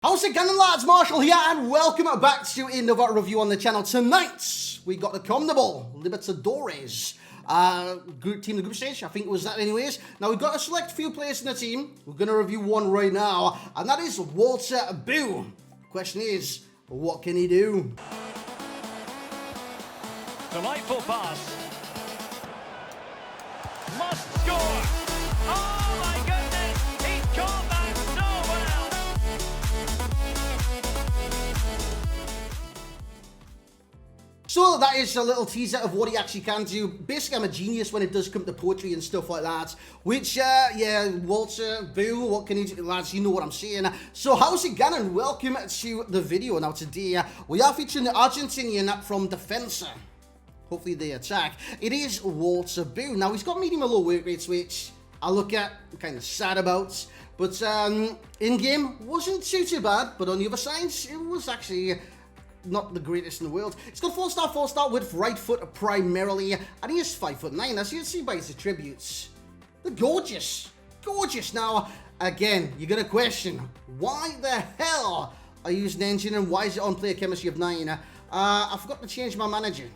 How's it going, lads? Marshall here, and welcome back to another review on the channel. Tonight, we got the CONMEBOL Libertadores group team, the group stage. I think it was that anyways. Now, we've got to select a few players in the team. We're going to review one right now, and that is Walter Bou. Question is, what can he do? Delightful pass. Must score. Oh my goodness, he caught that so well. So that is a little teaser of what he actually can do. Basically, I'm a genius when it does come to poetry and stuff like that. Which, yeah, Walter Bou, what can he do? Lads, you know what I'm saying. So how's it going? Welcome to the video. Now today, we are featuring the Argentinian from Defensa. Hopefully they attack. It is Walter Bou. Now, he's got medium and low work rates, which I look at, I'm kind of sad about. But in-game, wasn't too bad. But on the other side, it was actually not the greatest in the world. He's got 4-star with right foot primarily. And he is 5'9", as you can see by his attributes. They're gorgeous. Gorgeous. Now, again, you're going to question, why the hell are you using engine and why is it on player chemistry of 9? I forgot to change my manager.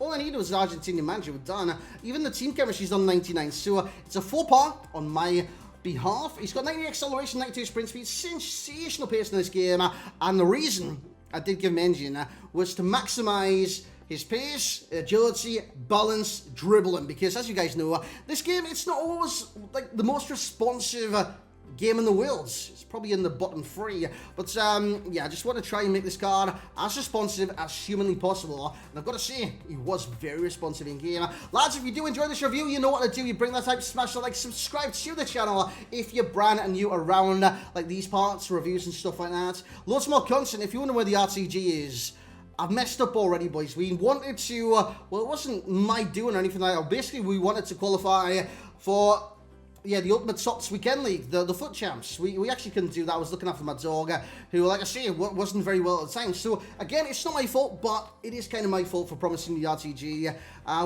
All I needed was an Argentinian manager. We're done. Even the team chemistry is on 99. So it's a 4-par on my behalf. He's got 90 acceleration, 92 sprint speed, sensational pace in this game. And the reason I did give him engine was to maximize his pace, agility, balance, dribbling. Because as you guys know, this game, it's not always like the most responsive game in the world. It's probably in the bottom 3. But yeah, I just want to try and make this card as responsive as humanly possible. And I've got to say, he was very responsive in game. Lads, if you do enjoy this review, you know what to do. You bring that type, smash the like, subscribe to the channel if you're brand new around like these parts, reviews and stuff like that. Loads more content. If you wonder where the RTG is, I've messed up already, boys. We wanted to, well, it wasn't my doing or anything like that. Basically, we wanted to qualify for, yeah, the Ultimate Tots Weekend League, the FUT Champs. We actually couldn't do that. I was looking after my dog, who, like I say, wasn't very well at the time. So, again, it's not my fault, but it is kind of my fault for promising the RTG,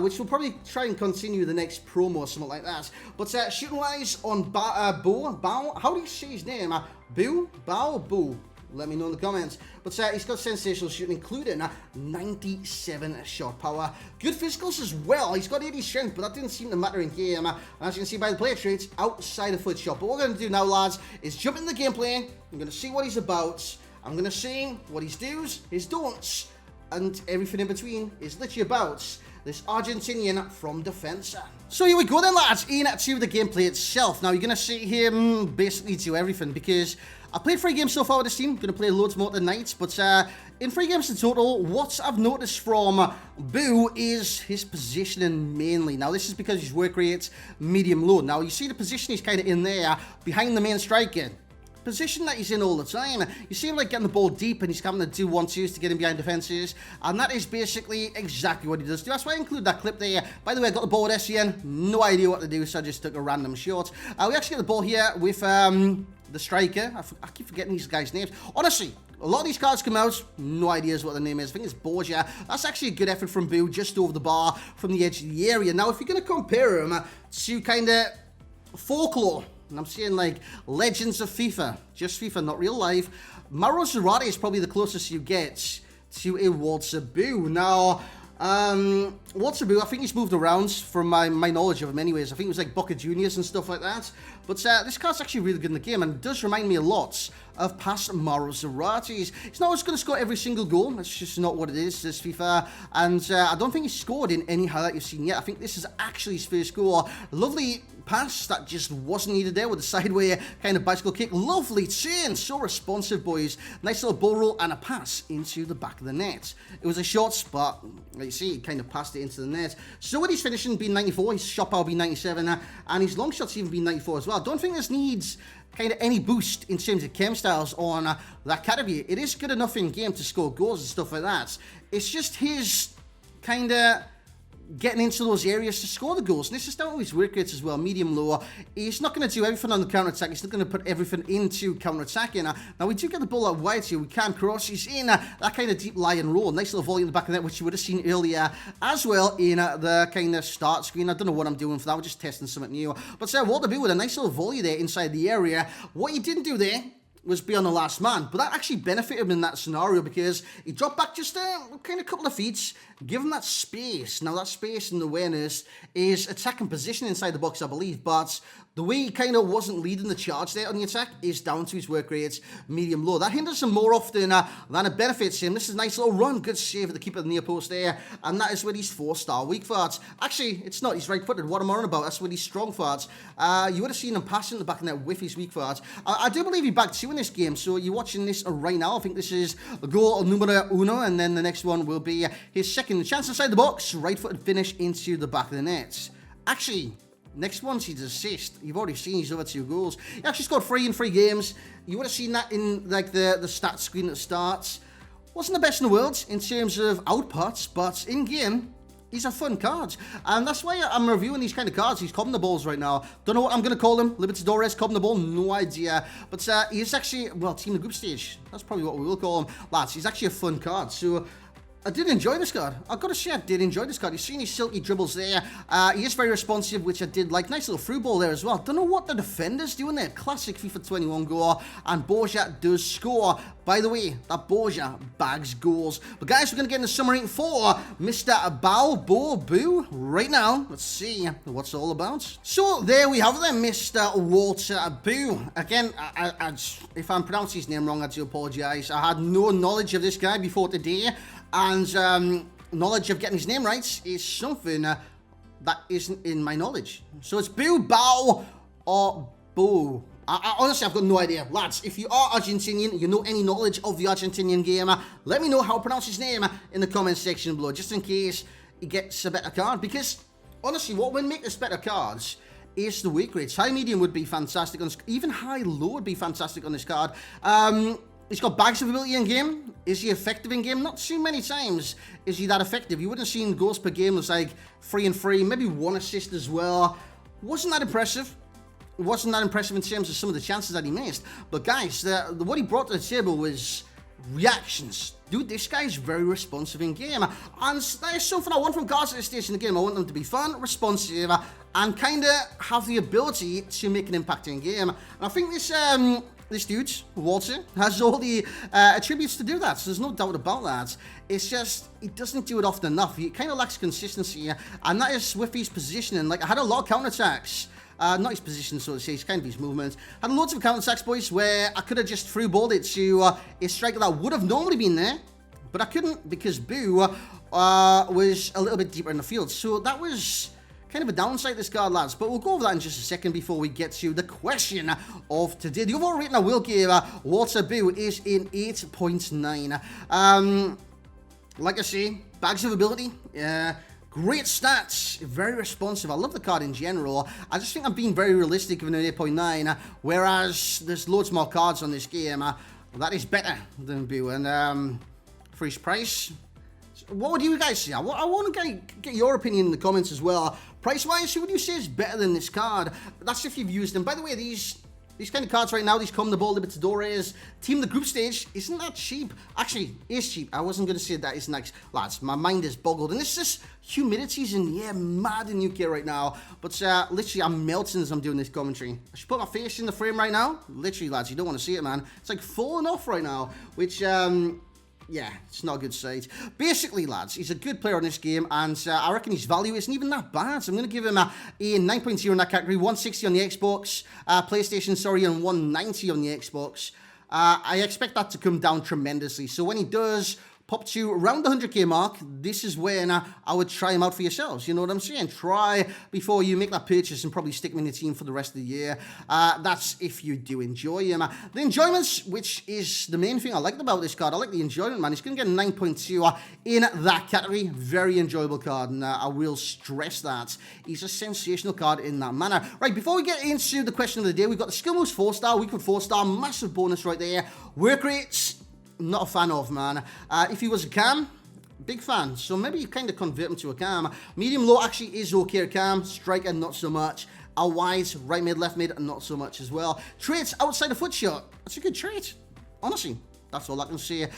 which we'll probably try and continue the next promo or something like that. But shooting-wise on Bou, how do you say his name? Bou? Let me know in the comments. But he's got sensational shooting, including 97 shot power. Good physicals as well. He's got 80 strength, but that didn't seem to matter in game. And as you can see by the player traits, outside of FUT shot. But what we're going to do now, lads, is jump in the gameplay. I'm going to see what he's about. I'm going to see what his do's, his don'ts, and everything in between is literally about this Argentinian from Defensa. So here we go then, lads, into the gameplay itself. Now, you're going to see him basically do everything because I played 3 games so far with this team. Going to play loads more tonight. But in 3 games in total, what I've noticed from Bou is his positioning mainly. Now, this is because his work rate's medium-low. Now, you see the position he's kind of in there behind the main striker. Position that he's in all the time. You see him like getting the ball deep and he's having to do 1-2s to get him behind defenses, and that is basically exactly what he does. That's why I include that clip there. By the way, I got the ball with SCN, no idea what to do, so I just took a random shot. We actually get the ball here with the striker. I keep forgetting these guys' names. Honestly, a lot of these cards come out, no ideas what the name is. I think it's Borgia. That's actually a good effort from Bou, just over the bar from the edge of the area. Now, if you're going to compare him to kind of folklore, and I'm saying like legends of FIFA, just FIFA, not real life, Mauro Zarate is probably the closest you get to a Walter Bou. Now, Walter Bou, I think he's moved around from my knowledge of him anyways. I think it was like Boca Juniors and stuff like that. But this card's actually really good in the game, and it does remind me a lot of past Mauro Zarates. He's not always going to score every single goal. That's just not what it is, this FIFA. And I don't think he's scored in any highlight you've seen yet. I think this is actually his first goal. Lovely pass that just wasn't needed there with a sideway kind of bicycle kick. Lovely turn. So responsive, boys. Nice little ball roll and a pass into the back of the net. It was a short spot. Like you see, he kind of passed it into the net. So with his finishing being 94, his shot power being 97, and his long shots even being 94 as well. I don't think this needs kind of any boost in terms of chem styles on that category. It is good enough in game to score goals and stuff like that. It's just his kind of getting into those areas to score the goals. And this is down to his work rates as well, medium-low. He's not going to do everything on the counter-attack. He's not going to put everything into counter-attacking. Now, we do get the ball out wide here. We can cross. He's in that kind of deep lie and roll. Nice little volley in the back of the net, which you would have seen earlier as well in the kind of start screen. I don't know what I'm doing for that. We're just testing something new. But Walter Bou with a nice little volley there inside the area. What he didn't do there was be on the last man, but that actually benefited him in that scenario because he dropped back just a kind of couple of feet, give him that space. Now that space and awareness is attacking position inside the box, I believe, but the way he kind of wasn't leading the charge there on the attack is down to his work rates, medium-low. That hinders him more often than it benefits him. This is a nice little run, good save at the keeper of the near post there, and that is where he's 4-star weak for it. Actually, it's not, he's right-footed, what am I on about? That's where he's strong for it. You would have seen him passing the back of net with his weak for it. I do believe he bagged 2 in this game, so you're watching this right now. I think this is goal numero uno, and then the next one will be his second chance inside the box, right-footed finish into the back of the net. Actually, next one's his assist. You've already seen his other 2 goals. He actually scored 3 in 3 games. You would have seen that in like the stats screen at the start. Wasn't the best in the world in terms of outputs, but in game, he's a fun card. And that's why I'm reviewing these kind of cards, these CONMEBOLs right now. Don't know what I'm going to call them. Libertadores, CONMEBOL, no idea. But he's actually, well, team of the group stage. That's probably what we will call him. Lads, he's actually a fun card. So I did enjoy this card. I've got to say I did enjoy this card. You've seen his silky dribbles there. He is very responsive, which I did like. Nice little through ball there as well. Don't know what the defender's doing there. Classic FIFA 21 goal. And Borja does score. By the way, that Borja bags goals. But guys, we're going to get in the summary for Mr. Bou right now. Let's see what's it's all about. So there we have it then, Mr. Walter Bou. Again, if I'm pronouncing his name wrong, I do apologise. I had no knowledge of this guy before today. And knowledge of getting his name right is something that isn't in my knowledge. So it's Bow or Bou. Honestly, I've got no idea. Lads, if you are Argentinian, you know any knowledge of the Argentinian game, let me know how to pronounce his name in the comment section below, just in case he gets a better card. Because, honestly, what would make this better cards is the weak rates. High medium would be fantastic. Even high low would be fantastic on this card. He's got bags of ability in game. Is he effective in game? Not too many times is he that effective. You wouldn't have seen goals per game was like 3 and 3, maybe 1 assist as well. Wasn't that impressive. Wasn't that impressive in terms of some of the chances that he missed. But guys, what he brought to the table was reactions. Dude, this guy is very responsive in game. And that is something I want from cards at this stage in the game. I want them to be fun, responsive, and kind of have the ability to make an impact in game. And I think this dude, Walter, has all the attributes to do that, so there's no doubt about that. It's just, he doesn't do it often enough. He kind of lacks consistency, and that is with his positioning. Like, I had a lot of counterattacks. Not his position, so to say, it's kind of his movement. Had loads of counterattacks, boys, where I could have just through-balled it to a striker that would have normally been there, but I couldn't because Bou was a little bit deeper in the field. So that was kind of a downside this card, lads, but we'll go over that in just a second before we get to the question of today. The overall rating I will give Walter Bou is in 8.9. Like I say, bags of ability, great stats, very responsive. I love the card in general. I just think I'm being very realistic giving it 8.9, whereas there's loads more cards on this game that is better than Bou. And for his price, what would you guys say? I want to get your opinion in the comments as well. Price-wise, who would you say is better than this card? That's if you've used them. By the way, these kind of cards right now, these CONMEBOL, Libertadores, Team of the Group Stage, isn't that cheap? Actually, it is cheap. I wasn't going to say that is nice. Lads, my mind is boggled. And it's just humidity's in the air, mad in UK right now. But literally, I'm melting as I'm doing this commentary. I should put my face in the frame right now. Literally, lads, you don't want to see it, man. It's like falling off right now, which yeah, it's not a good sight. Basically, lads, he's a good player on this game, and I reckon his value isn't even that bad. So I'm going to give him a 9.0 in that category, 160 on the Xbox, PlayStation, sorry, and 190 on the Xbox. I expect that to come down tremendously. So when he does pop to around the 100k mark, this is when I would try him out for yourselves. You know what I'm saying? Try before you make that purchase and probably stick him in the team for the rest of the year. That's if you do enjoy him. The enjoyments, which is the main thing I liked about this card. I like the enjoyment, man. He's going to get a 9.2 in that category. Very enjoyable card, and I will stress that. He's a sensational card in that manner. Right, before we get into the question of the day, we've got the skill moves 4-star, weak foot 4-star, massive bonus right there. Work rates, not a fan of, man. If he was a cam, big fan. So maybe you kind of convert him to a cam. Medium low actually is okay at cam. Striker, not so much. Out wide, right mid, left mid, not so much as well. Traits outside the foot shot. That's a good trait. Honestly, that's all I can say.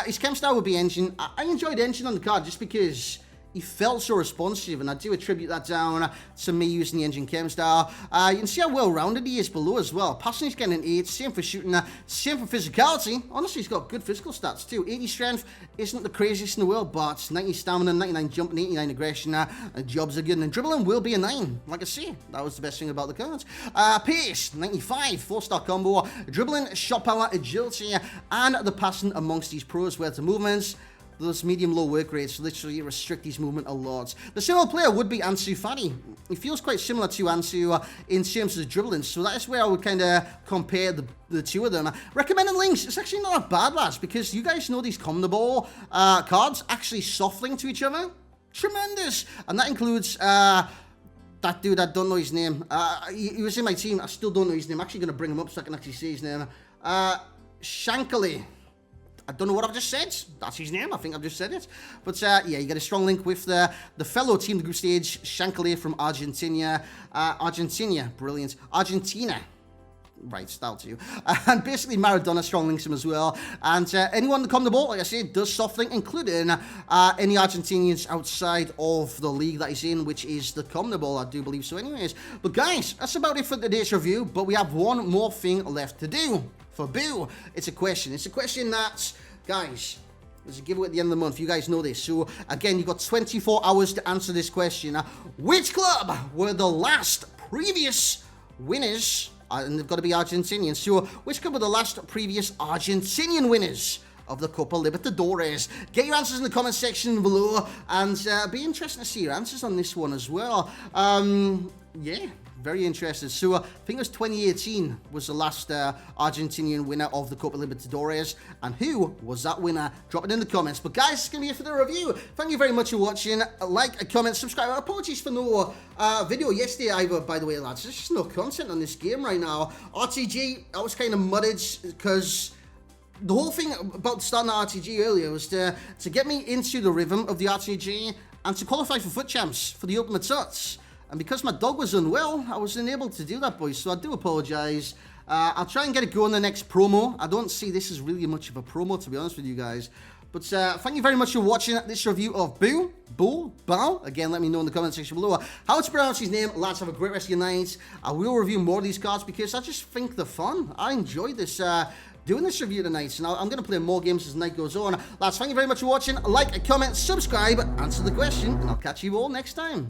His cam style would be engine. I enjoyed engine on the card just because he felt so responsive, and I do attribute that down to me using the engine chem star. You can see how well-rounded he is below as well. Passing, he's getting an 8, same for shooting, same for physicality. Honestly, he's got good physical stats too. 80 strength isn't the craziest in the world, but 90 stamina, 99 jumping, 89 aggression, jobs are good, and dribbling will be a 9. Like I say, that was the best thing about the cards. Pace, 95, 4-star combo, dribbling, shot power, agility, and the passing amongst these pros, where the movements, those medium-low work rates literally restrict his movement a lot. The similar player would be Ansu Fati. He feels quite similar to Ansu in terms of dribbling, so that is where I would kind of compare the two of them. Recommended links, it's actually not that bad, lads, because you guys know these CONMEBOL cards actually soft link to each other. Tremendous! And that includes that dude, I don't know his name. He was in my team, I still don't know his name. I'm actually going to bring him up so I can actually see his name. Shankly. I don't know what I've just said. That's his name. I think I've just said it. But yeah, you get a strong link with the fellow team the group stage, Shankly from Argentina. Brilliant. Argentina. Right, that'll do. And basically Maradona strong links him as well. And anyone that come the ball, like I said, does soft link, including any Argentinians outside of the league that he's in, which is the CONMEBOL, I do believe so anyways. But guys, that's about it for today's review, but we have one more thing left to do for Boo. It's a question. It's a question that, guys, there's a giveaway at the end of the month. You guys know this. So, again, you've got 24 hours to answer this question. Which club were the last previous winners? And they've got to be Argentinians. So, which club were the last previous Argentinian winners of the Copa Libertadores? Get your answers in the comment section below, and be interesting to see your answers on this one as well. Yeah, very interested. So, I think it was 2018 was the last Argentinian winner of the Copa Libertadores. And who was that winner? Drop it in the comments. But guys, it's going to be it for the review. Thank you very much for watching. Like, a comment, subscribe. Apologies for no video yesterday either, by the way, lads. There's just no content on this game right now. RTG, I was kind of muddled because the whole thing about starting the RTG earlier was to get me into the rhythm of the RTG and to qualify for FUT Champs for the Ultimate Tuts. And because my dog was unwell, I wasn't able to do that, boys. So I do apologise. I'll try and get it going the next promo. I don't see this as really much of a promo, to be honest with you guys. But thank you very much for watching this review of Bao. Again, let me know in the comment section below how to pronounce his name. Lads, have a great rest of your night. I will review more of these cards because I just think they're fun. I enjoyed this. Doing this review tonight, so now I'm going to play more games as the night goes on. Lads, thank you very much for watching. Like, comment, subscribe, answer the question, and I'll catch you all next time.